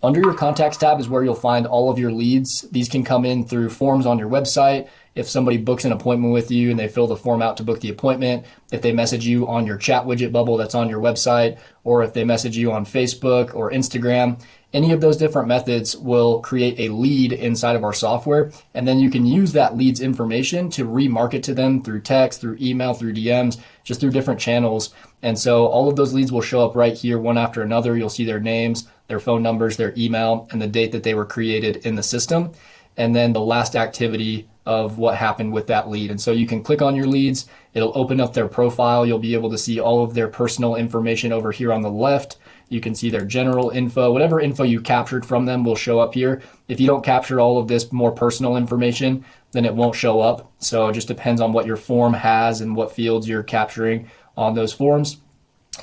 Under your contacts tab is where you'll find all of your leads. These can come in through forms on your website. If somebody books an appointment with you and they fill the form out to book the appointment, if they message you on your chat widget bubble that's on your website, or if they message you on Facebook or Instagram, any of those different methods will create a lead inside of our software. And then you can use that lead's information to remarket to them through text, through email, through DMs, just through different channels. And so all of those leads will show up right here, one after another. You'll see their names, their phone numbers, their email, and the date that they were created in the system. And then the last activity of what happened with that lead. And so you can click on your leads. It'll open up their profile. You'll be able to see all of their personal information over here on the left. You can see their general info. Whatever info you captured from them will show up here. If you don't capture all of this more personal information, then it won't show up. So it just depends on what your form has and what fields you're capturing on those forms.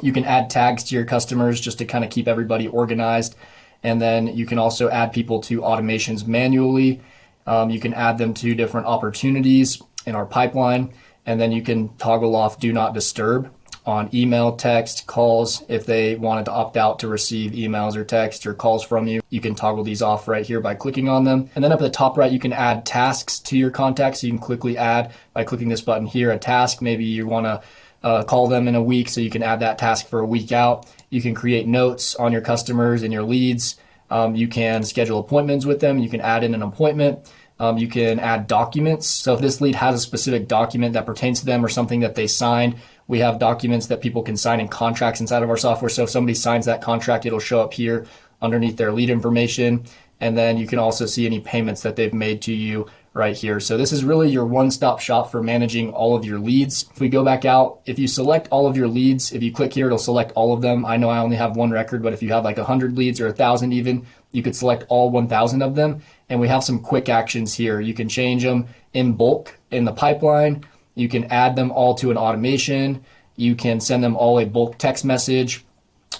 You can add tags to your customers just to kind of keep everybody organized. And then you can also add people to automations manually. You can add them to different opportunities in our pipeline. And then you can toggle off do not disturb on email, text, calls. If they wanted to opt out to receive emails or text or calls from you, you can toggle these off right here by clicking on them. And then up at the top right, you can add tasks to your contacts. So you can quickly add by clicking this button here, a task. Maybe you want to call them in a week, so you can add that task for a week out. You can create notes on your customers and your leads. You can schedule appointments with them. You can add in an appointment. You can add documents. So if this lead has a specific document that pertains to them or something that they signed, we have documents that people can sign in contracts inside of our software. So if somebody signs that contract, it'll show up here underneath their lead information. And then you can also see any payments that they've made to you right here. So this is really your one-stop shop for managing all of your leads. If we go back out, if you select all of your leads, if you click here, it'll select all of them. I know I only have one record, but if you have like 100 leads or 1,000 even, you could select all 1,000 of them. And we have some quick actions here. You can change them in bulk in the pipeline. You can add them all to an automation. You can send them all a bulk text message.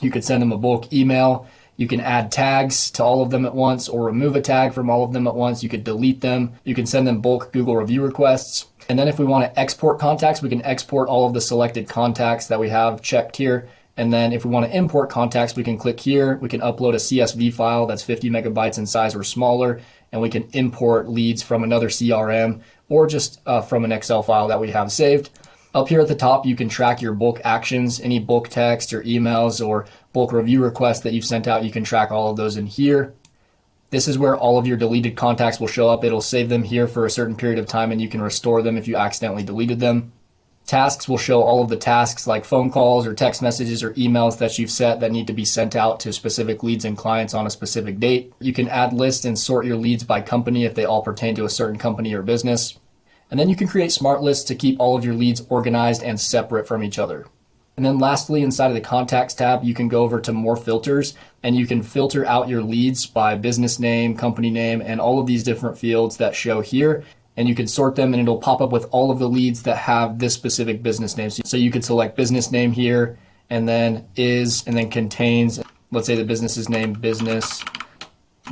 You could send them a bulk email. You can add tags to all of them at once or remove a tag from all of them at once. You could delete them. You can send them bulk Google review requests. And then if we want to export contacts, we can export all of the selected contacts that we have checked here. And then if we want to import contacts, we can click here. We can upload a CSV file that's 50 megabytes in size or smaller, and we can import leads from another CRM or just from an Excel file that we have saved. Up here at the top, you can track your bulk actions, any bulk text or emails or bulk review requests that you've sent out. You can track all of those in here. This is where all of your deleted contacts will show up. It'll save them here for a certain period of time, and you can restore them if you accidentally deleted them. Tasks will show all of the tasks like phone calls or text messages or emails that you've set that need to be sent out to specific leads and clients on a specific date. You can add lists and sort your leads by company if they all pertain to a certain company or business. And then you can create smart lists to keep all of your leads organized and separate from each other. And then lastly, inside of the contacts tab, you can go over to more filters and you can filter out your leads by business name, company name, and all of these different fields that show here. And you can sort them and it'll pop up with all of the leads that have this specific business name. So you could select business name here and then is and then contains, let's say the business is named Business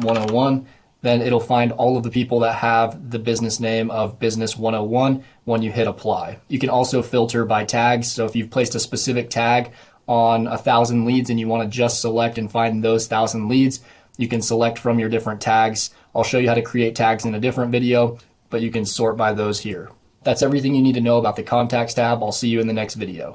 101. Then it'll find all of the people that have the business name of Business 101 when you hit apply. You can also filter by tags. So if you've placed a specific tag on 1,000 leads and you want to just select and find those 1,000 leads, you can select from your different tags. I'll show you how to create tags in a different video, but you can sort by those here. That's everything you need to know about the contacts tab. I'll see you in the next video.